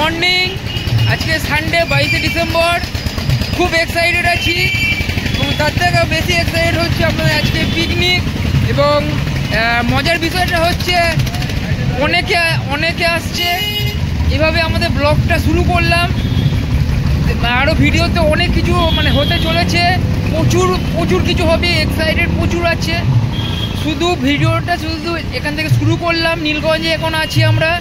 Morning. আজকে Sunday 22শে December. খুব excited আছি এবং তার থেকে বেশি এক্সাইটেড হচ্ছে আপনাদের আজকে পিকনিক। এবং মজার বিষয়টা হচ্ছে অনেকে আসছে। এভাবে আমাদের ব্লগটা শুরু করলাম। আরও ভিডিওতে অনেক কিছু হতে চলেছে, প্রচুর কিছু হবে। এক্সাইটেড প্রচুর আছে। শুধু ভিডিওটা শুধু এখান থেকে শুরু করলাম। নীলগঞ্জে এখন আছি আমরা।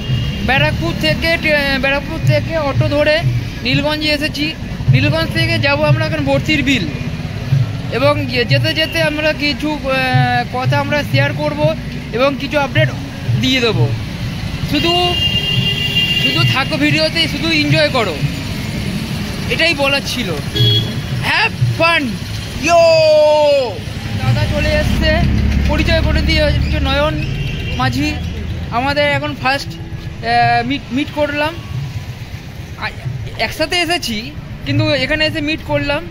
ব্যারাকপুর থেকে অটো ধরে নীলগঞ্জে এসেছি। নীলগঞ্জ থেকে যাব আমরা এখন বর্তির বিল। এবং যেতে যেতে আমরা কিছু কথা আমরা শেয়ার করব এবং কিছু আপডেট দিয়ে দেবো। শুধু থাকো ভিডিওতে, শুধু এনজয় করো, এটাই বলার ছিল। Have fun. ইয়ো দাদা চলে এসছে, পরিচয় করে দিয়ে হচ্ছে নয়ন মাঝি। আমাদের এখন ফার্স্ট মিট করলাম। একসাথে এসেছি কিন্তু এখানে এসে মিট করলাম।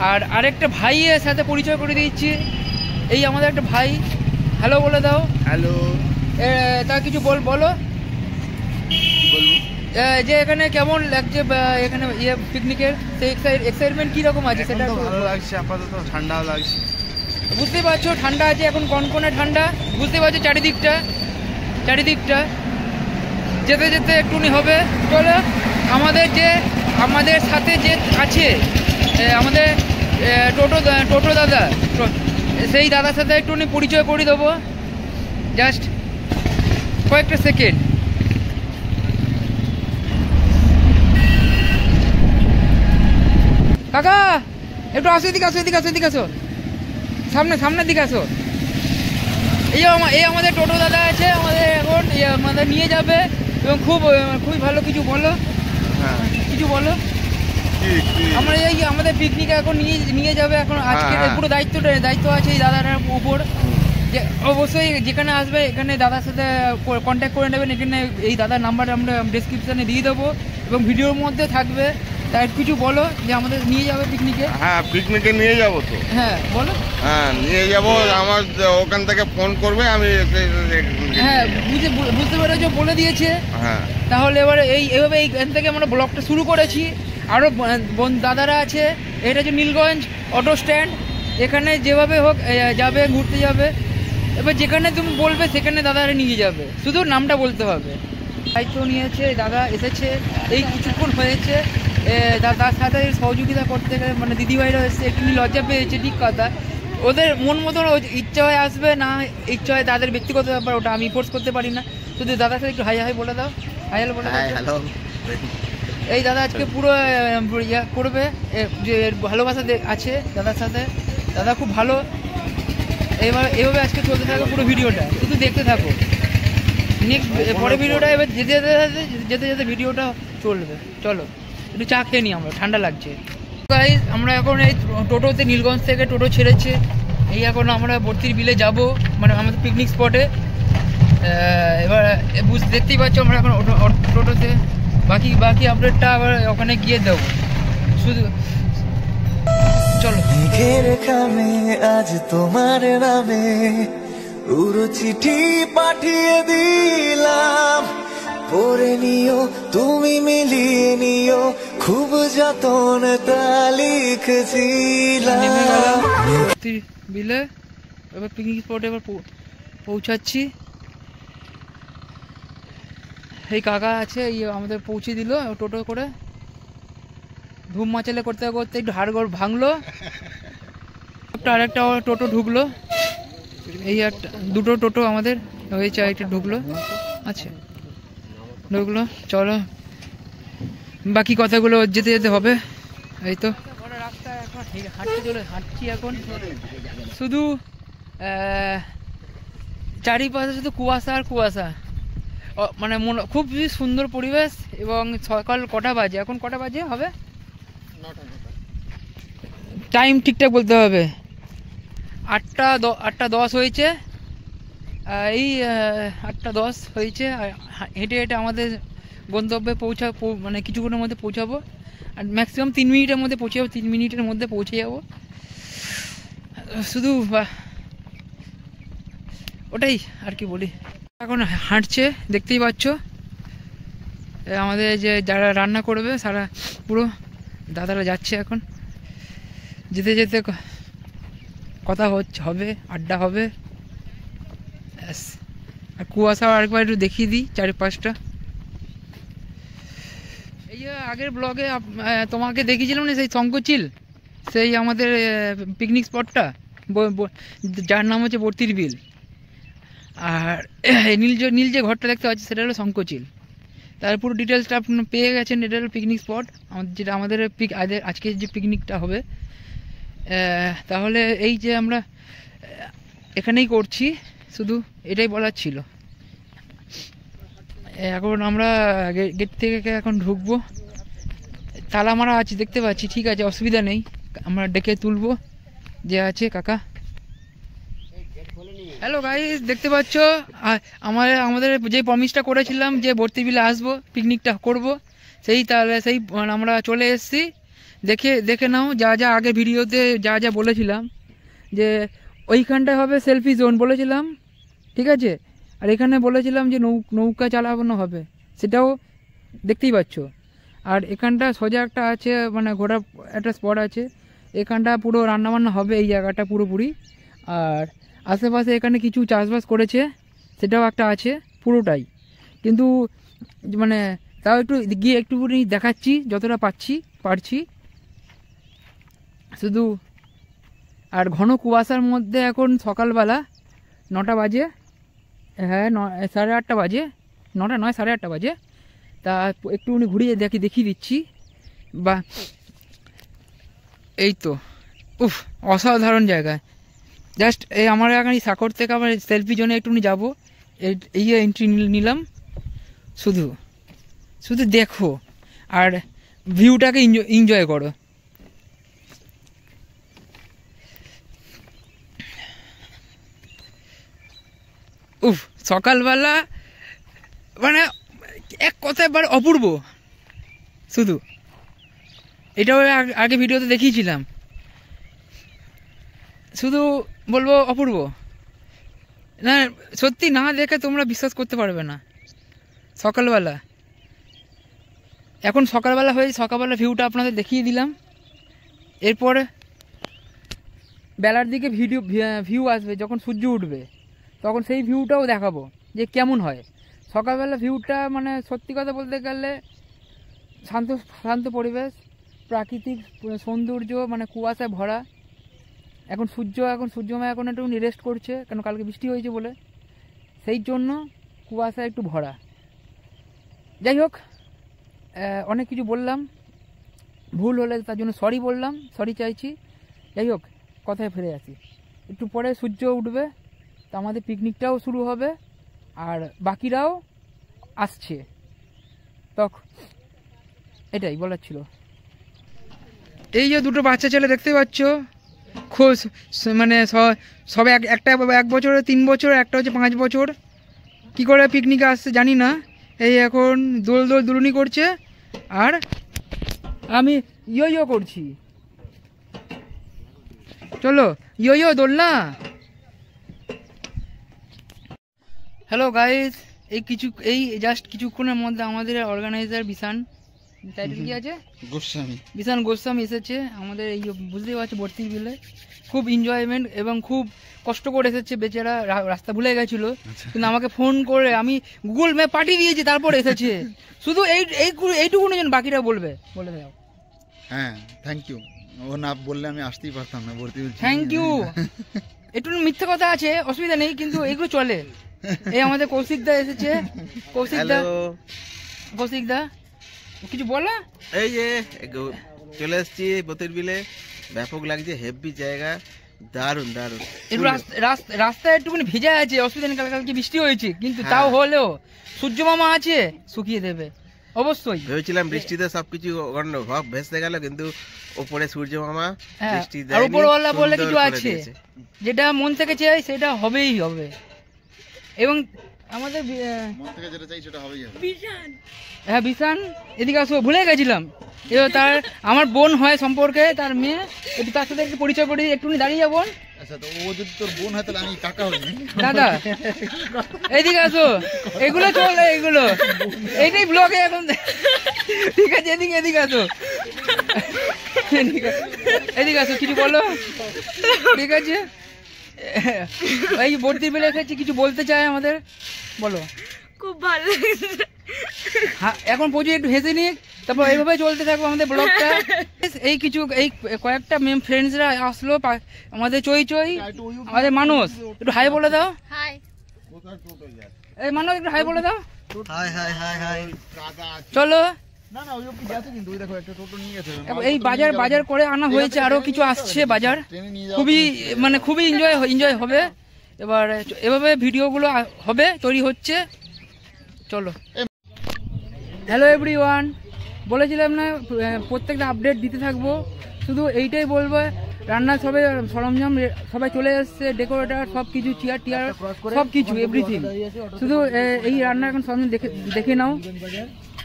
আর আরেকটা ভাইয়ের সাথে পরিচয় করে দিচ্ছি। এই আমাদের একটা ভাই। হ্যালো বলে দাও। হ্যালো। তা কিছু বলো যে এখানে কেমন লাগছে, এখানে পিকনিকের সেই এক্সাইটমেন্ট কীরকম আছে সেটা। ভালো লাগছে, আপাতত ঠান্ডাও লাগছে। বুঝতে পারছো ঠান্ডা আছে এখন, কনকনে ঠান্ডা। বুঝতে পারছো চারিদিকটা যেতে যেতে একটুনি হবে। চলো আমাদের সাথে যে আছে আমাদের টোটো দাদা, সেই দাদার সাথে একটুনি পরিচয় করে দেবো। জাস্ট কয়েকটা সেকেন্ড। কাকা একটু আসো, এদিকে আসো, সামনের দিকে আসো। এই আমাদের টোটো দাদা আছে, আমাদের এখন আমাদের নিয়ে যাবে এবং খুবই ভালো। কিছু বলো। আমরা আমাদের পিকনিকে এখন নিয়ে যাবে। এখন আজকে পুরো দায়িত্ব আছে এই দাদাটার উপর। যে অবশ্যই যেখানে আসবে এখানে দাদার সাথে কন্ট্যাক্ট করে নেবেন। এখানে এই দাদার নাম্বার আমরা ডেসক্রিপশানে দিয়ে দেবো এবং ভিডিওর মধ্যে থাকবে। তাই কিছু বলো যে আমাদের নিয়ে যাবে পিকনিকে। হ্যাঁ, পিকনিকে নিয়ে যাবো তো। হ্যাঁ বলো। হ্যাঁ, নিয়ে যাবো। আমার ওখান থেকে ফোন করবে, আমি হ্যাঁ বুঝতে পেরেছো, বলে দিয়েছে। হ্যাঁ, তাহলে এবারে এইভাবে এইখান থেকে আমরা ব্লগটা শুরু করেছি। আরও দাদারা আছে। এটা হচ্ছে নীলগঞ্জ অটো স্ট্যান্ড। এখানে যেভাবে হোক যাবে, ঘুরতে যাবে। এবার যেখানে তুমি বলবে সেখানে দাদারা নিয়ে যাবে, শুধু নামটা বলতে হবে। দায়িত্ব নিয়েছে, দাদা এসেছে এই কিছুক্ষণ হয়েছে। তার সাথে সহযোগিতা করতে গেলে দিদিভাইরা এসেছে, একটু লজ্জা পেয়েছে, ঠিক কথা। ওদের মন মতন ইচ্ছা হয় আসবে, না ইচ্ছা হয় তাদের ব্যক্তিগত ব্যাপার, ওটা আমি ফোর্স করতে পারি না। শুধু দাদার সাথে একটু হাই বলে দাও। বলে দাও। হ্যালো। এই দাদা আজকে পুরো করবে, যে ভালোবাসা আছে দাদার সাথে। দাদা খুব ভালো। এভাবে আজকে চলতে থাকো পুরো ভিডিওটা, শুধু দেখতে থাকো। নেক্সট পরে ভিডিওটা এবার যেতে ভিডিওটা চলবে। চলো একটু চা খেয়ে নিই, আমরা ঠান্ডা লাগছে। গাইস আমরা এখন এই টোটোতে, নীলগঞ্জ থেকে টোটো ছেড়েছে। এই এখন আমরা বর্তির বিলে যাব, আমাদের পিকনিক স্পটে। এবার দেখতেই পাচ্ছ আমরা এখন টোটোতে। বাকি আপডেটটা আবার ওখানে গিয়ে দেবো। শুধু চলো। মেঘের খামে আজ তোমার নামে পুরো চিঠি পাঠিয়ে দিলাম, পড়ে নিও তুমি, মিলিয়ে নিও, খুব যতন তা লিখেছিলাম। বিলে এবার পিকনিক স্পটে এবার পৌঁছাচ্ছি। এই কাকা আছে, আমাদের পৌঁছে দিল টোটো করে। ধুম মাচালে করতে একটু হাড়গড় ভাঙলো। আরেকটা টোটো ঢুকলো। এই দুটো টোটো আমাদের হয়েছে, একটা ঢুকলো। আচ্ছা ঢুকলো। চলো বাকি কথাগুলো যেতে যেতে হবে। এই তো রাস্তা এখন হাঁটছি এখন। শুধু চারিপাশে শুধু কুয়াশা আর কুয়াশা। খুব সুন্দর পরিবেশ। এবং সকাল কটা বাজে, এখন কটা বাজে হবে, টাইম ঠিকঠাক বলতে হবে। 8:10 হয়েছে। এই 8:10 হয়েছে। হেঁটে আমাদের গন্তব্যে কিছুক্ষণের মধ্যে পৌঁছাবো। আর ম্যাক্সিমাম 3 মিনিটের মধ্যে পৌঁছে যাবো। 3 মিনিটের মধ্যে পৌঁছে যাবো। শুধু ওটাই আর কি বলি। এখন হাঁটছে, দেখতেই পাচ্ছ। আমাদের যে যারা রান্না করবে সারা পুরো দাদারা যাচ্ছে এখন, যেতে যেতে কথা হবে, আড্ডা হবে। ব্যাস, আর কুয়াশাও আরেকবার একটু দেখিয়ে দিই চারিপাশটা। এই যে আগের ব্লগে তোমাকে দেখিয়েছিলাম না সেই শঙ্করচিল, সেই আমাদের পিকনিক স্পটটা যার নাম হচ্ছে বর্তির বিল। আর নীল যে ঘরটা দেখতে পাচ্ছি সেটা হলো শঙ্করচিল। তার পুরো ডিটেলসটা আপনারা পেয়ে গেছেন। এটা হলো পিকনিক স্পট যেটা আমাদের আজকে যে পিকনিকটা হবে। তাহলে এই যে আমরা এখানেই করছি, শুধু এটাই বলার ছিল। এখন আমরা গেট থেকে এখন ঢুকবো, তালা মারা আছে দেখতে পাচ্ছি, ঠিক আছে অসুবিধা নেই, আমরা ডেকে তুলবো যে আছে কাকা। হ্যালো গাইস, দেখতে পাচ্ছ আমাদের যে প্রমিসটা করেছিলাম যে বর্তি বিলে আসবো, পিকনিকটা করব, তাহলে আমরা চলে এসেছি। দেখে নাও যা যা আগে ভিডিওতে যা বলেছিলাম, যে ওইখানটায় হবে সেলফি জোন বলেছিলাম, ঠিক আছে। আর এখানে বলেছিলাম যে নৌকা চালানো হবে, সেটাও দেখতেই পাচ্ছ। আর এখানটা সোজা একটা আছে, মানে ঘোরার একটা স্পট আছে, এখানটা পুরো রান্নাবান্না হবে এই জায়গাটা পুরোপুরি। আর আশেপাশে এখানে কিছু চাষবাস করেছে, সেটাও একটা আছে পুরোটাই, কিন্তু মানে তাও একটু গিয়ে একটুখানি দেখাচ্ছি যতটা পারছি শুধু। আর ঘন কুয়াশার মধ্যে এখন সকালবেলা 9টা বাজে, হ্যাঁ 8:30 বাজে, 9টা নয় 8:30 বাজে। তা একটুখানি ঘুরিয়ে দেখিয়ে দিচ্ছি। বা এই তো উফ, অসাধারণ জায়গায়। জাস্ট এই আমার এখানে সাকর থেকে আবার সেলফি জোনে একটুখানি যাবো, এই এন্ট্রি নিলাম। শুধু দেখো আর ভিউটাকে এনজয় করো। উফ, সকালবেলা মানে এক কথায় অপূর্ব। শুধু এটাও আগে ভিডিওতে দেখিয়েছিলাম, শুধু বলবো অপূর্ব। না সত্যি না দেখে তোমরা বিশ্বাস করতে পারবে না। সকালবেলা এখন সকালবেলা হয়ে সকালবেলা ভিউটা আপনাদের দেখিয়ে দিলাম। এরপরে বেলার দিকে ভিউ আসবে, যখন সূর্য উঠবে তখন সেই ভিউটাও দেখাবো যে কেমন হয়। সকালবেলা ভিউটা মানে সত্যি কথা বলতে গেলে শান্ত পরিবেশ, প্রাকৃতিক সৌন্দর্য, মানে কুয়াশায় ভরা। এখন সূর্যময় এখন একটু রেস্ট করছে, কেন কালকে বৃষ্টি হয়েছে বলে, সেই জন্য কুয়াশা একটু ভরা। যাই হোক, অনেক কিছু বললাম, ভুল হলে তার জন্য সরি চাইছি। যাই হোক, কথায় ফিরে আসি। একটু পরে সূর্য উঠবে, তো আমাদের পিকনিকটাও শুরু হবে, আর বাকিরাও আসছে। এটাই বলার ছিল। এই যে দুটো বাচ্চা ছেলে দেখতে পাচ্ছ, খুব মানে সবে একটা 1 বছর 3 বছর, একটা হচ্ছে 5 বছর। কি করে পিকনিকে আসছে জানি না। এই এখন দুলুনি করছে, আর আমি ইয়ো করছি। চলো ইয়ো দোলনা। হ্যালো গাইস, এই জাস্ট কিছুক্ষণের মধ্যে আমাদের অর্গানাইজার বিশান, টাইটেল কি আছে, বিশান গোস্বামী এসেছে আমাদের এই বুঝতেই পারছো বর্তির বিলে। খুব এনজয়মেন্ট এবং খুব কষ্ট করে এসেছে বেচারা, রাস্তা ভুলে গেছিল, কিন্তু আমাকে ফোন করে আমি গুগল ম্যাপ পাঠিয়ে দিয়েছি, তারপর এসেছে। শুধু এইটুকুনি যেন বাকিটা বলে দাও। হ্যাঁ, থ্যাংক ইউ। ও না বললে আমি আসতেই পারতাম না বর্তি। Thank you. একটু মিথ্যে কথা আছে, অসুবিধা নেই, কিন্তু এগুলো চলে। এই আমাদের কৌশিক দা এসেছে। কৌশিক দা কিছু বলো। এই যে চলে এসছি বতির বিলে, ব্যাপক লাগছে, হেভি জায়গা, দারুন। একটু রাস্তায় একটুখানি ভেজা আছে, অসুবিধা নেই, কালকে বৃষ্টি হয়েছে, কিন্তু তাও হলেও সূর্য মামা আছে, শুকিয়ে দেবে অবশ্যই। ভেবেছিলাম বৃষ্টিতে সবকিছু ভেসতে গেল, কিন্তু ওপরে সূর্য মামা বৃষ্টি দেয়নি, আর উপরওয়ালা বলে কিছু আছে, যেটা মন থেকে চাই সেটা হবেই হবে। এবং আমাদের হ্যাঁ বিশান, এদিকে আসবো, ভুলে গেছিলাম। তার আমার বোন হয় সম্পর্কে, তার মেয়ে, একটু তার সাথে একটু পরিচয় করে একটুখানি দাঁড়িয়ে যাবো। আচ্ছা তো ও যদি তোর বোন হয় তাহলে আমি কাকা হই। দাদা এইদিকে আসো, এগুলো চলে, এগুলো এইটাই ব্লগে এখন। ঠিক আছে, এদিকে এদিকে আসো, এদিকে আসো, কিছু বলো। ঠিক আছে, এই বর্তি বেলে এসেছি, কিছু বলতে চাই আমাদের, বলো। খুব ভালো লাগছে। হ্যাঁ, এখন প্রচুর একটু হেসে নিয়ে তারপর এইভাবে চলতে থাকবো আমাদের ব্লগটা। এই কিছু এই কয়েকটা মেম ফ্রেন্ডসরা আসলো, আমাদের চই চই, আমাদের মানুষ, একটু হাই বলে দাও। হাই। এই মানুষ একটু হাই বলে দাও। High high high high. চলো, না না ওই অবধি গেছে, কিন্তু ওই দেখো একটা টোটো নিয়ে গেছে। এই বাজার করে আনা হয়েছে, আরো কিছু আসছে বাজার, ট্রেনে নিয়ে যাও। খুবই এনজয় হবে। এবার এভাবে ভিডিওগুলো হবে, তৈরি হচ্ছে। চলো, হ্যালো এভরিওয়ান, বলেছিলাম না প্রত্যেকটা আপডেট দিতে থাকবো। শুধু এইটাই বলবো, রান্নার সবাই সরঞ্জাম সবাই চলে এসছে, ডেকোরেটর সব কিছু, চেয়ার টিয়ার সব কিছু, এভরিথিং। শুধু এই রান্না এখন সরঞ্জাম দেখে নাও,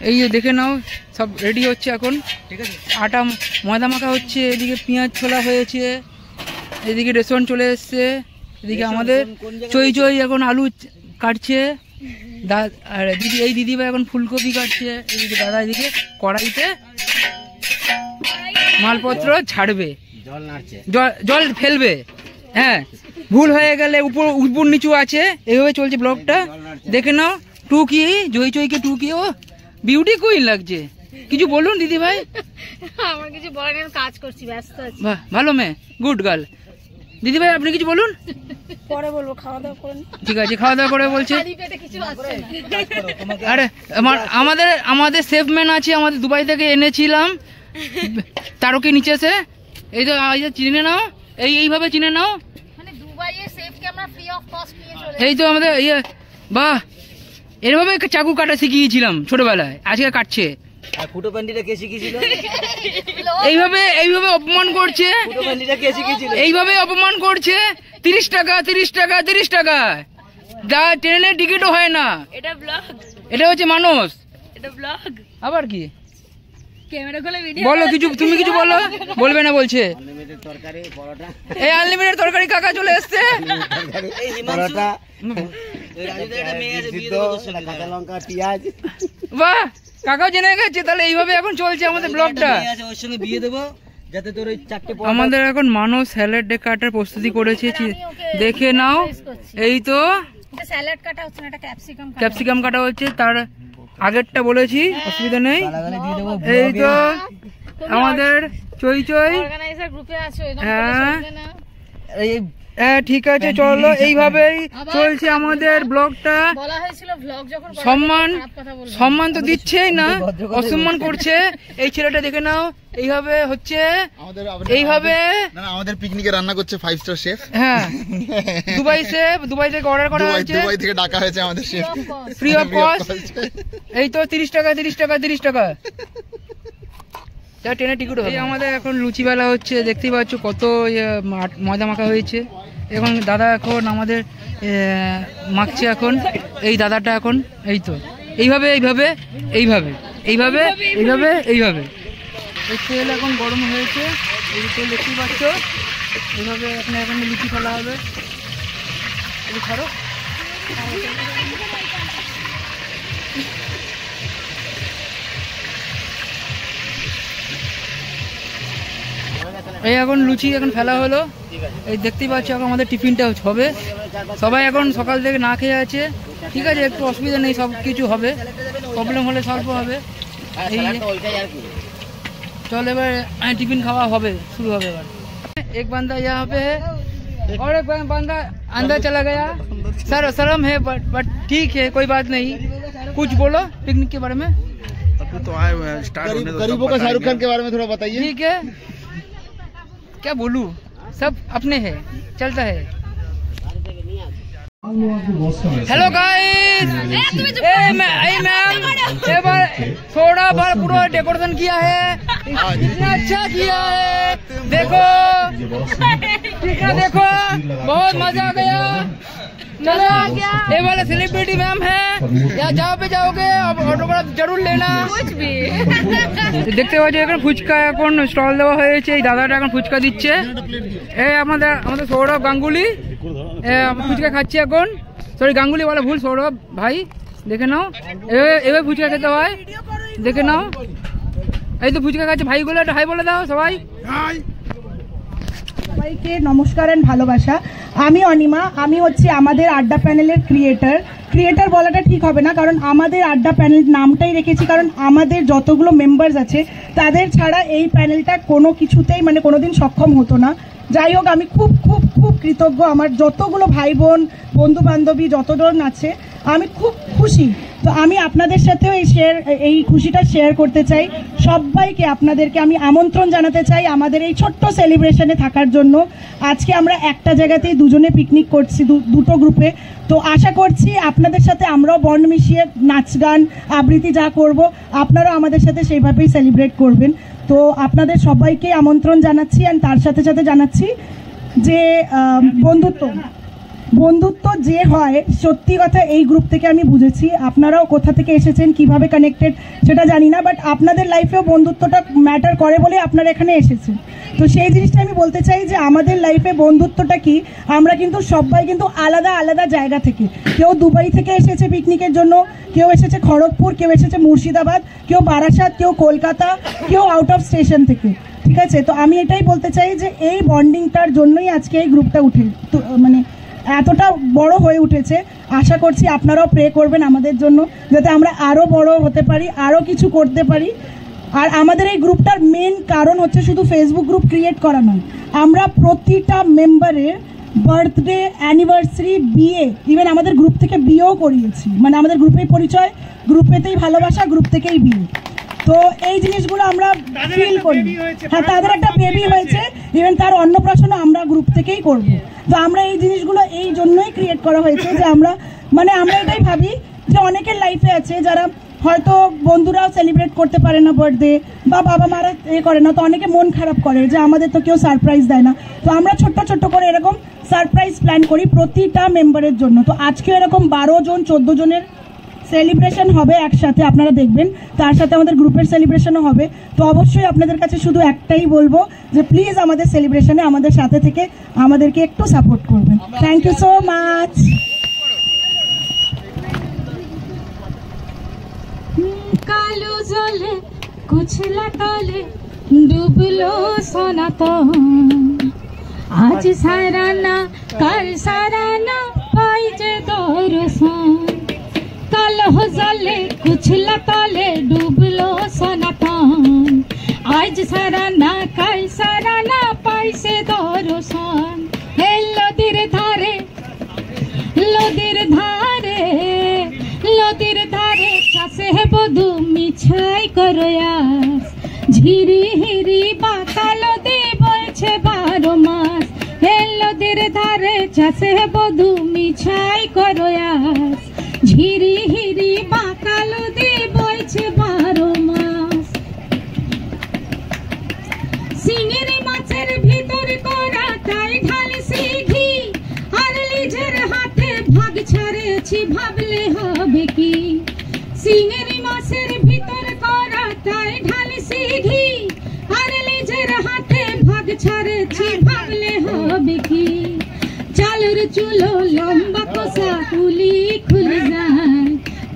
এই দেখে নাও, সব রেডি হচ্ছে এখন। ঠিক আছে, আটা ময়দা মাখা হচ্ছে, এদিকে পেঁয়াজ ছোলা হয়েছে, এদিকে রেস্টুরেন্ট চলে এসছে, এদিকে আমাদের চই চই এখন আলু কাটছে, আর এই দিদিভাই এখন ফুলকপি কাটছে, এদিকে দাদা এদিকে কড়াইতে মালপত্র ছাড়বে, জল ফেলবে। হ্যাঁ, ভুল হয়ে গেলে উপর নিচু আছে, এইভাবে চলছে ব্লগটা, দেখে নাও। টুকি জয় চইকে টুকি, ও বিউটি কুইন লাগছে। কিছু বলুন দিদি ভাই। আমার কিছু বলার নেই, কাজ করছি, ব্যস্ত আছি। বাহ, ভালো মেয়ে, গুড গার্ল। দিদি ভাই আপনি কিছু বলুন। পরে বলবো, খাওয়া দাওয়া করেন। ঠিক আছে, খাওয়া দাওয়া করে বলছে। খালি পেটে কিছু আসছে না। আরে আমাদের সেফম্যান আছে, আমাদের দুবাই থেকে এনেছিলাম, তারকে নিচে এসে এই তো চিনে নাও, এইভাবে চিনে নাও। মানে দুবাইয়ে সেফকে আমরা ফ্রি অফ কস্ট নিয়ে চলে এই তো আমাদের বাহ, এরভাবে চাকু কাটা শিখিয়েছিলাম ছোটবেলায়, আজকে কাটছে। আর ফুটো প্যান্টিটা কে শিখিয়েছিল? এইভাবে অপমান করছে, ফুটো প্যান্টিটা কে শিখিয়েছিল? এইভাবে অপমান করছে। 30 টাকা 30 টাকা 30 টাকা, যা ট্রেনের টিকিটও হয় না। এটা ব্লগ, এটা হচ্ছে মানুষ। এটা ব্লগ। আবার কি ক্যামেরা খুলে ভিডিও বলো, কিছু তুমি কিছু বলো। বলবে না বলছে। আনলিমিটেড তরকারি, পরোটা, এই আনলিমিটেড তরকারি কাকা চলে এসছে। এই পরোটা, এই রাজুদের একটা মেয়ে আছে, বিয়ে দেবো তোর সঙ্গে, কাঁচা লঙ্কা, পেঁয়াজ। বাহ, কাকাও জেনে গেছে। তাহলে এইভাবে এখন চলছে আমাদের ব্লগটা। মেয়ে আছে, ওর সঙ্গে বিয়ে দেবো, যাতে তোর ওই 4টে পরোটা। আমাদের এখন মানুষ স্যালাড কাটার প্রস্তুতি করেছে, দেখে নাও। এই তো এটা স্যালাড কাটা হচ্ছে না, এটা ক্যাপসিকাম ক্যাপসিকাম কাটা হচ্ছে, তার আগেরটা বলেছি, অসুবিধা নেই। দিয়ে দেবো। এই তো আমাদের চই চই। অর্গানাইজার গ্রুপে আছে, হ্যাঁ না? এই হ্যাঁ, ঠিক আছে, চলো এইভাবেই চলছে আমাদের ব্লগটা। বলা হয়েছিল ব্লগ যখন করা সম্মান খারাপ কথা বলবো না। সম্মান তো দিচ্ছেই না, অসম্মান করছে। এই ছেলেটা দেখে নাও, এইভাবে হচ্ছে, এইভাবে। না না আমাদের পিকনিকে রান্না করছে 5 স্টার শেফ। হ্যাঁ, দুবাই থেকে অর্ডার করা হয়েছে, দুবাই থেকে ডাকা হয়েছে আমাদের শেফ, ফ্রি অফ কস্ট। এই তো 30 টাকা 30 টাকা 30 টাকা, যা ট্রেনের টিকিট। এই আমাদের এখন লুচি বেলা হচ্ছে, দেখতেই পাচ্ছ কত ময়দা মাখা হয়েছে। এখন দাদা এখন আমাদের মাখছে, এখন এই দাদাটা এখন এই তো এইভাবে এইভাবে এইভাবে এইভাবে এইভাবে এইভাবে এই তেল এখন গরম হয়েছে, এই তেল দেখতেই পাচ্ছ। এইভাবে এখন লুচি ফেলা হবে। এই ছাড়ো, এই এখন লুচি এখন ফেলা হলো। এই দেখতেই পাচ্ছ এখন আমাদের টিফিনটা হবে। সবাই এখন সকাল থেকে না খেয়ে আছে, ঠিক আছে, একটু অসুবিধা নেই, সব কিছু হবে। প্রবলেম হলে সলভ হবে। এই চল এবার টিফিন খাওয়া হবে, শুরু হবে। এবার एक बंदा यहाँ पे है और एक बंदा अंदर चला गया। सर शर्म है, बट ठीक है, कोई बात नहीं। कुछ बोलो पिकनिक के बारे में। अभी तो आए हुए हैं, स्टार्ट होने दो, गरीबों का शाहरुख खान के बारे में थोड़ा बताइए। ठीक है, क्या बोलूं, सब अपने हैं, चलता है। हेलो गाइस, मैम थोड़ा बार पूरा डेकोरेशन किया है, इतना अच्छा किया है। देखो कितना, देखो बहुत मजा आ गया। ये वाला सेलिब्रिटी मैम है, या जहाँ पे जाओगे অটোগ্রাফ জরুর लेना। দেখতে পাচ্ছি এখন ফুচকা এখন স্টল দেওয়া হয়েছে, এই দাদাটা এখন ফুচকা দিচ্ছে। এই আমাদের সৌরভ গাঙ্গুলি ফুচকা খাচ্ছে এখন, সরি গাঙ্গুলি বলা ভুল, সৌরভ ভাই দেখে নাও, এভাবে ফুচকা খেতে হয়, দেখে নাও। এই তো ফুচকা খাচ্ছে ভাইগুলো, একটা হাই বলে দাও সবাই। সবাইকে নমস্কার এন্ড ভালোবাসা। আমি অনিমা, আমি হচ্ছে আমাদের আড্ডা প্যানেলের ক্রিয়েটার বলাটা ঠিক হবে না, কারণ আমাদের আড্ডা প্যানেল নামটাই রেখেছি কারণ আমাদের যতগুলো মেম্বার্স আছে তাদের ছাড়া এই প্যানেলটা কোনো কিছুতেই মানে কোনোদিন সক্ষম হতো না। যাই হোক, আমি খুব খুব খুব কৃতজ্ঞ, আমার যতগুলো ভাই বোন বন্ধু বান্ধবী যতজন আছে আমি খুব খুশি। তো আমি আপনাদের সাথেও এই খুশিটা শেয়ার করতে চাই। সবাইকে আপনাদেরকে আমি আমন্ত্রণ জানাতে চাই আমাদের এই ছোট্ট সেলিব্রেশনে থাকার জন্য। আজকে আমরা একটা জায়গাতেই দুজনে পিকনিক করছি, দুটো গ্রুপে। তো আশা করছি আপনাদের সাথে আমরাও বন্ড মিশিয়ে নাচ গান আবৃত্তি যা করব আপনারাও আমাদের সাথে সেইভাবেই সেলিব্রেট করবেন। তো আপনাদের সবাইকে আমন্ত্রণ জানাচ্ছি, আর তার সাথে সাথে জানাচ্ছি যে বন্ধুত্ব যে হয়, সত্যি কথা এই গ্রুপ থেকে আমি বুঝেছি। আপনারাও কোথা থেকে এসেছেন, কিভাবে কানেক্টেড সেটা জানি না, বাট আপনাদের লাইফেও বন্ধুত্বটা ম্যাটার করে বলে আপনারা এখানে এসেছেন। তো সেই জিনিসটা আমি বলতে চাই যে আমাদের লাইফে বন্ধুত্বটা কি, আমরা কিন্তু সবাই কিন্তু আলাদা আলাদা জায়গা থেকে, কেউ দুবাই থেকে এসেছে পিকনিকের জন্য, কেউ এসেছে খড়গপুর, কেউ এসেছে মুর্শিদাবাদ, কেউ বারাসাত, কেউ কলকাতা, কেউ আউট অফ স্টেশন থেকে, ঠিক আছে। তো আমি এটাই বলতে চাই যে এই বন্ডিংটার জন্যই আজকে এই গ্রুপটা মানে এতটা বড় হয়ে উঠেছে। আশা করছি আপনারাও প্রে করবেন আমাদের জন্য, যাতে আমরা আরও বড় হতে পারি, আরও কিছু করতে পারি। আর আমাদের এই গ্রুপটার মেন কারণ হচ্ছে শুধু ফেসবুক গ্রুপ ক্রিয়েট করা নয়, আমরা প্রতিটা মেম্বারের বার্থডে, অ্যানিভার্সারি, বিয়ে, ইভেন আমাদের গ্রুপ থেকে বিয়েও করিয়েছি। মানে আমাদের গ্রুপেই পরিচয়, গ্রুপেতেই ভালোবাসা, গ্রুপ থেকেই বিয়ে। তো এই জিনিসগুলো আমরা ফিল করি। হ্যাঁ, তাদের একটা বেবি হয়েছে, ইভেন তার অন্নপ্রাশনও আমরা গ্রুপ থেকেই করব। তো আমরা এই জিনিসগুলো এই জন্যই ক্রিয়েট করা হয়েছে যে আমরা এটাই ভাবি যে অনেকের লাইফে আছে যারা হয়তো বন্ধুরাও সেলিব্রেট করতে পারে না বার্থডে, বা বাবা মারা করে না, তো অনেকে মন খারাপ করে যে আমাদের তো কেউ সারপ্রাইজ দেয় না। তো আমরা ছোট্ট ছোট্ট করে এরকম সারপ্রাইজ প্ল্যান করি প্রতিটা মেম্বারের জন্য। তো আজকে এরকম 12 জন 14 জনের সেলিব্রেশন হবে একসাথে, আপনারা দেখবেন। তার সাথে আমাদের গ্রুপের সেলিব্রেশনও হবে। তো অবশ্যই আপনাদের কাছে শুধু একটাই বলবো যে প্লিজ আমাদের সেলিব্রেশনে আমাদের সাথে থেকে আমাদেরকে একটু সাপোর্ট করবেন। Thank you so much. কালো জলে কুছলা তলে ডুবলো সনাতন, আজ সারানা কাল সারানা পাই যে দর্শন। কালো জলে কুছলা তলে ডুবলো সনাতন, আজ সারানা কাল সারানা পাই সে দর্শন। হে লদির ধারে লদির ধারে লদির ধারে চাষে বধু মিছাই করয়াস, ঝিরি হিরি বাঁকা লদি বলছে 12 মাস। হে লদির ধারে চাষে বধু মিছাই করয়াস, ঝিরি হিরি বাঁকা লদি বলছে 12 মাস। সিঙ্গিরি মাছের ভিতর করা তাই ঢালছি ঘি, আর নিজের হাতে ভাগ ছাড়েছি ভাবলে হবে কি। সিঙ্গিরি মাছের ভিতর করা তাই ঢালছি ঘি, আর নিজের হাতে ভাগ ছাড়েছি ভাবলে হবে কি। চালুর চুলো লম্বা কষা ফুলি খুলি যায়,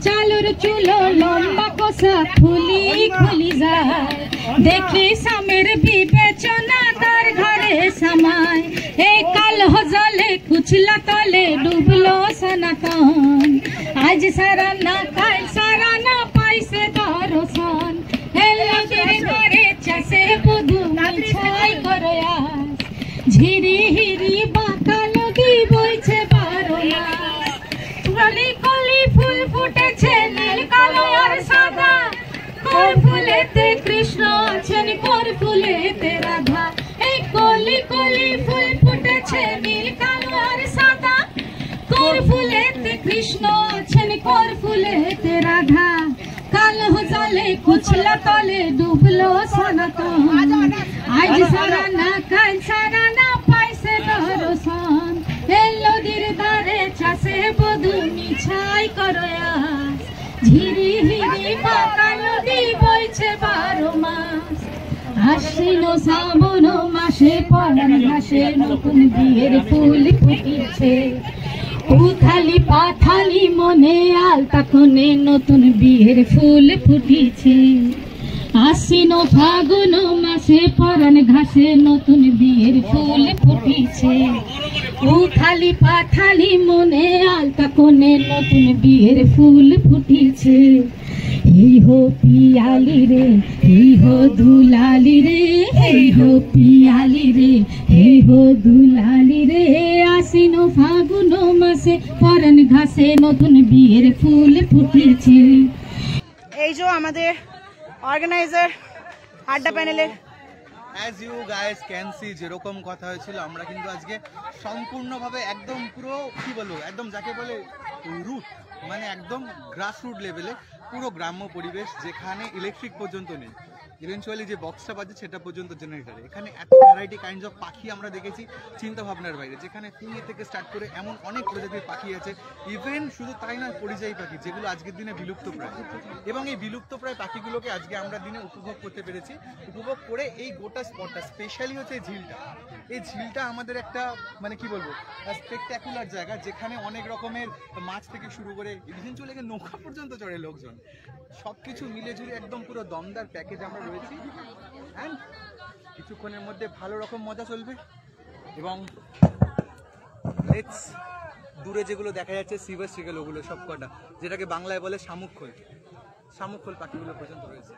চালুর চুলো লম্বা কষা ফুলি খুলি যায়। দেখি স্বামীর বিবেচনা তার ঘরে সমায়, এই কাল জলে কুছলা তলে ডুবলো সনাতন, আজ সারানা কাল সারানা পাইছে দর্শন। হেলদির ঘরে চাষে বধু মিছাই করয়াস, ঝিরি হিরি বাঁকা নদী বইছে 12 মাস। কলি কলি ফুল ফুটেছে নীল কালো আর সাদা, কোর ফুলেতে কৃষ্ণ আছেন কোর ফুলেতে রাধা। এই কলি কলি ফুল ফুটেছে নীল কালো আর সাদা, কোর ফুলেতে কৃষ্ণ আছেন কোর ফুলেতে রাধা। কাল জলে কুছলা তলে ডুবলো সনাতন, আজ সারানা কাল সারানা পাইছে দর্শন। হে লদির ধারে চাষে তুমি ছাই করো আস, ঝিরি হিরি পাকা নদী বইছে 12 মাস। আশ্বিন শ্রাবণ মাসে পরাণ ঘাসে নতুন বিয়ের ফুল ফুটিছে, উথালি পাথালি মনে আলতা কোণে নতুন বিয়ের ফুল ফুটিছে। আশ্বিন ফাগুন মাসে পরাণ ঘাসে নতুন বিয়ের ফুল ফুটিছে, উথালি পাথালি মনে আলতা কোণে নতুন বিয়ের ফুল ফুটিছে। এই হো পিয়ালি রে, এই হো দুলালি রে, এই হো পিয়ালি রে, এই হো দুলালি রে। আশ্বিন ফাগুন মাসে পরাণ ঘাসে নতুন বিয়ের ফুল ফুটেছে। এই যে আমাদের অর্গানাইজার আড্ডা প্যানেলের as you guys can see, যেরকম কথা হয়েছিল আমরা কিন্তু আজকে সম্পূর্ণভাবে একদম পুরো কি বলবো, একদম যাকে বলে রুট, মানে একদম গ্রাসরুট লেভেলে পুরো গ্রাম্য পরিবেশ, যেখানে ইলেকট্রিক পর্যন্ত নেই। ইভেনচুয়ালি যে বক্সটা বাজে সেটা পর্যন্ত জেনারেটারে। এখানে এত ভ্যারাইটি কাইন্ডস অফ পাখি আমরা দেখেছি চিন্তা ভাবনার বাইরে, যেখানে ফিঙে থেকে স্টার্ট করে এমন অনেক প্রজাতির পাখি আছে। ইভেন শুধু তাই না, পরিযায়ী পাখি যেগুলো আজকের দিনে বিলুপ্ত প্রায়, এবং এই বিলুপ্ত প্রায় পাখিগুলোকে আজকে আমরা দিনে উপভোগ করতে পেরেছি। উপভোগ করে এই গোটা স্পটটা, স্পেশালি হচ্ছে এই ঝিলটা। এই ঝিলটা আমাদের একটা মানে কি বলবো স্পেকট্যাকুলার জায়গা, যেখানে অনেক রকমের মাছ থেকে শুরু করে ইভেনচুয়ালি নৌকা পর্যন্ত চড়ে লোকজন। সব কিছু মিলে জুড়ে একদম পুরো দমদার প্যাকেজ আমরা রয়েছি। অ্যান্ড কিছুক্ষণের মধ্যে ভালো রকম মজা চলবে। এবং লেটস, দূরে যেগুলো দেখা যাচ্ছে সিভার সিগেল, ওগুলো সব কটা, যেটাকে বাংলায় বলে শামুকখোল, শামুকখোল পাখিগুলো পর্যন্ত রয়েছে।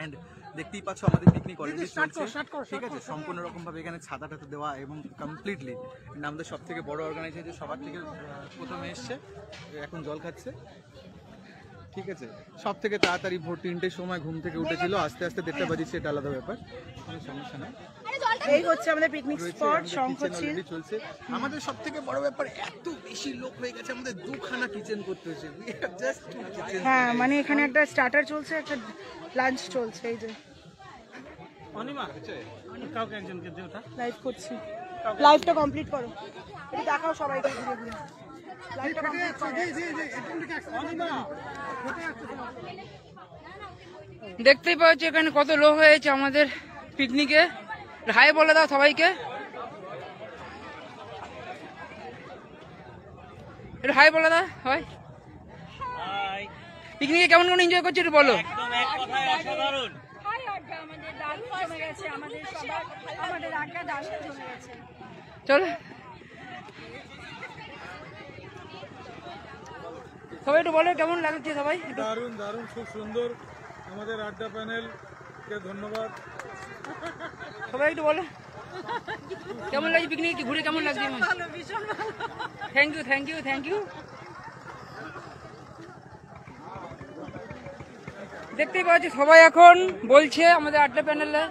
এন্ড দেখতেই পাচ্ছ আমাদের পিকনিক অলরেডি চলছে, ঠিক আছে। সম্পূর্ণ রকম ভাবে এখানে ছাতা টাতা দেওয়া এবং কমপ্লিটলি আমাদের সব থেকে বড় অর্গানাইজেশন সবার থেকে প্রথমে এসছে, এখন জল খাচ্ছে, ঠিক আছে। সব থেকে তাড়াতাড়ি ভোর 3টের সময় ঘুম থেকে উঠেছিল, আস্তে আস্তে 1:30টা বাজিছে, এটা আলাদা ব্যাপার, কোনো সমস্যা নাই। এই হচ্ছে আমাদের পিকনিক স্পট শঙ্খচিল চলছে। আমাদের সব থেকে বড় ব্যাপার, এত বেশি লোক হয়ে গেছে, আমাদের দুখানা কিচেন করতে হয়েছে। হ্যাঁ, মানে এখানে একটা স্টার্টার চলছে, একটা লাঞ্চ চলছে। এই যে লাইভ করছি, লাইভটা কমপ্লিট করো, এটা দেখাও সবাইকে ঘুরে ঘুরে। লাইভটা কমপ্লিট করো। দেখতেই পাচ্ছি এখানে কত লোক হয়েছে আমাদের পিকনিকে। হাই বলে দাও সবাইকে, একটু হাই বলে দাও। হয় পিকনিকে কেমন কেমন এনজয় করছো একটু বলো। চলো সবাই একটু বলো কেমন লাগছে সবাই। দারুণ দারুণ, খুব সুন্দর। আমাদের আড্ডা প্যানেলকে ধন্যবাদ। সবাই একটু বলো কেমন লাগছে পিকনিক ঘুরে, কেমন লাগছে। Thank you thank you thank you. দেখতেই পাচ্ছি সবাই এখন বলছে আমাদের আড্ডা প্যানেলে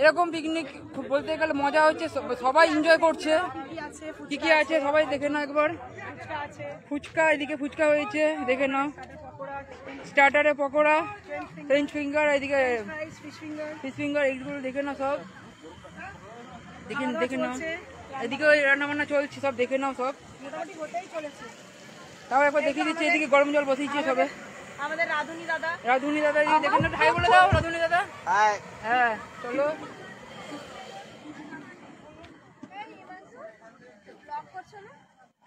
এরকম পিকনিক বলতে গেলে মজা হচ্ছে, সবাই এনজয় করছে। কি কি আছে সবাই দেখে নাও একবার। ফুচকা, এদিকে ফুচকা হয়েছে দেখে নাও, স্টার্টারে পকোড়া, ফ্রেঞ্চ ফিঙ্গার, এদিকে ফিশ ফিঙ্গার, এইগুলো দেখে নাও সব, দেখে নাও। এদিকে রান্না বান্না চলছে, সব দেখে নাও সব। তাও একবার দেখিয়ে দিচ্ছে, এদিকে গরম জল বসিয়েছে সবে আমাদের রাধুনি দাদা, রাধুনি দাদা দেখে নাও, হাই বলে দাও রাধুনি দাদা। হ্যাঁ চলো।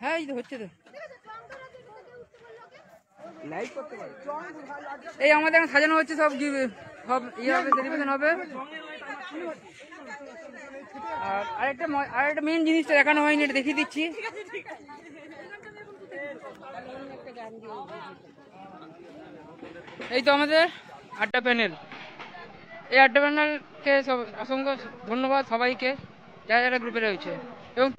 হ্যাঁ এই তো হচ্ছে তো, এই আমাদের এখন সাজানো হচ্ছে, সব সব ইয়ে হবে, সেলিব্রেশন হবে। আর আরেকটা মেন জিনিসটা দেখানো হয়নি, এটা দেখিয়ে দিচ্ছি। এই তো আমাদের আড্ডা প্যানেল। এই আড্ডা প্যানেলকে সব অসংখ্য ধন্যবাদ সবাইকে যারা যারা গ্রুপে রয়েছে। এবং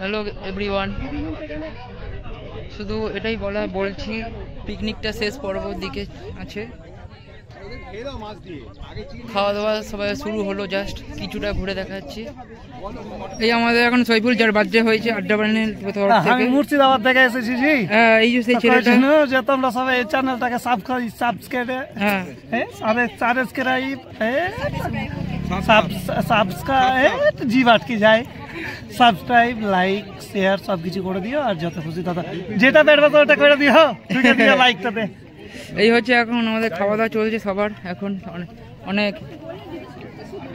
হ্যালো এভরিওয়ান, শুধু এটাই বলছি পিকনিকটা শেষ পর্বর দিকে আছে, খাওয়া দাওয়া সবাই শুরু হলো, জাস্ট কিছুটা ঘুরে দেখাচ্ছি। এই আমাদের এখন সৈফুল, যার বার্থডে হয়েছে আড্ডা প্যানেল আমি মুর্শিদাবাদ থেকে এসেছি জি। হ্যাঁ, এই যে সেই ছেলেটা, যে তোমরা সবাই এই চ্যানেলটাকে সাবস্ক্রাইব জি বাটকি যায়, সাবস্ক্রাইব, লাইক, শেয়ার সবকিছু করে দিও, আর যত খুশি তত যেটা বেরবে তো ওটা করে দিও, লাইকটাতে। এই হচ্ছে এখন আমাদের খাওয়া দাওয়া চলছে সবার, এখন অনেক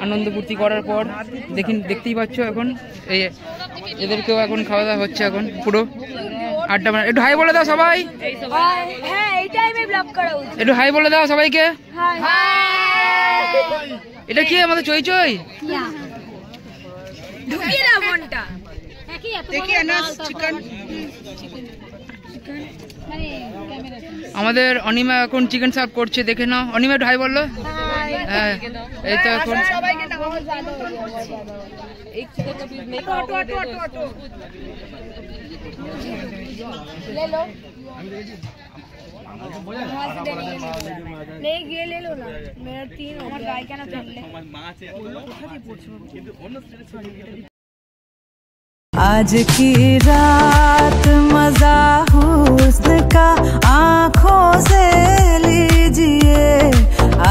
আনন্দ ফুর্তি করার পর দেখতেই পাচ্ছ এখন এই এদেরকেও এখন খাওয়া দাওয়া হচ্ছে, এখন পুরো আড্ডা। একটু হাই বলে দাও সবাই, একটু হাই বলে দাও সবাইকে। এটা কি আমাদের চই চই আমাদের অনিমা এখন চিকেন সার্ভ করছে, দেখে নাও। অনিমা একটু হাই বললো। হ্যাঁ, এই তো এখন आज की रात मजा हुस्न का आँखों से लीजिए,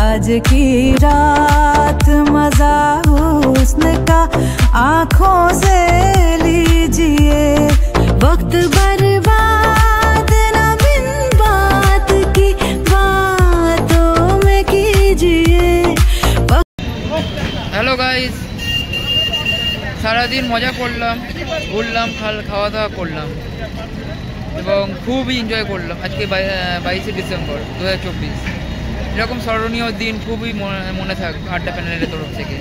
आज की रात मजा हुस्न का आँखों से लीजिए, वक्त बर्बाद न बिन बात की बातों में कीजिए। हेलो गाइस, সারাদিন মজা করলাম, ঘুরলাম, খাওয়া দাওয়া করলাম এবং খুবই এনজয় করলাম। আজকে 22শে ডিসেম্বর 2024, এরকম স্মরণীয় দিন খুবই মনে থাকবে আড্ডা প্যানেলের তরফ থেকে।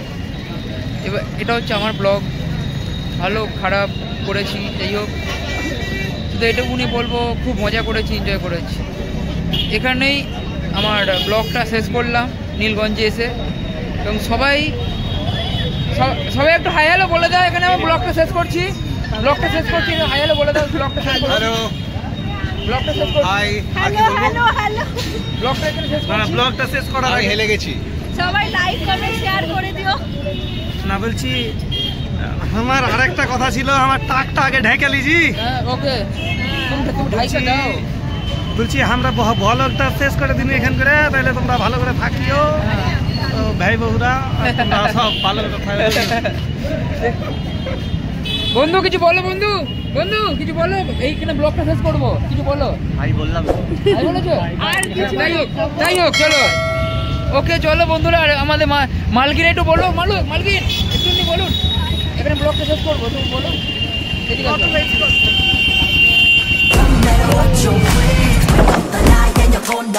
এবার এটা হচ্ছে আমার ব্লগ, ভালো খারাপ করেছি, যাই হোক, শুধু এটুকুনি বলবো খুব মজা করেছি, এনজয় করেছি। এখানেই আমার ব্লগটা শেষ করলাম নীলগঞ্জে এসে, এবং সবাই একটু হাই হ্যালো বলে দাও। এখানে আমার ব্লগটা শেষ করছি, হাই হ্যালো বলে দাও। ব্লগটা শেষ করছি, ব্লগটা শেষ করার আগে হেলে গেছি। সবাই লাইক কমেন্ট শেয়ার করে দিও। না বলছি আমার আরেকটা কথা ছিল, আমার টাকটা আগে ঢেকে লিজি। ওকে, বলছি আমরা ব্লগটা শেষ করে দিন এখান করে, তাহলে তোমরা ভালো করে থাকিও ভাই বহুরা, সব ভালো করে। বন্ধু কিছু বলো, বন্ধু কিছু বলো, এইখানে ব্লগটা শেষ করবো, কিছু বলো। ভাই বললাম, ভাই বলেছো? যাই হোক চলো, ওকে চলো বন্ধুরা। আর আমাদের মালকিন একটু বলো, মালকিন একটু বলুন, এখানে ব্লগটা শেষ করবো, তুমি বলো। Watch your ways, up the line and you're gonna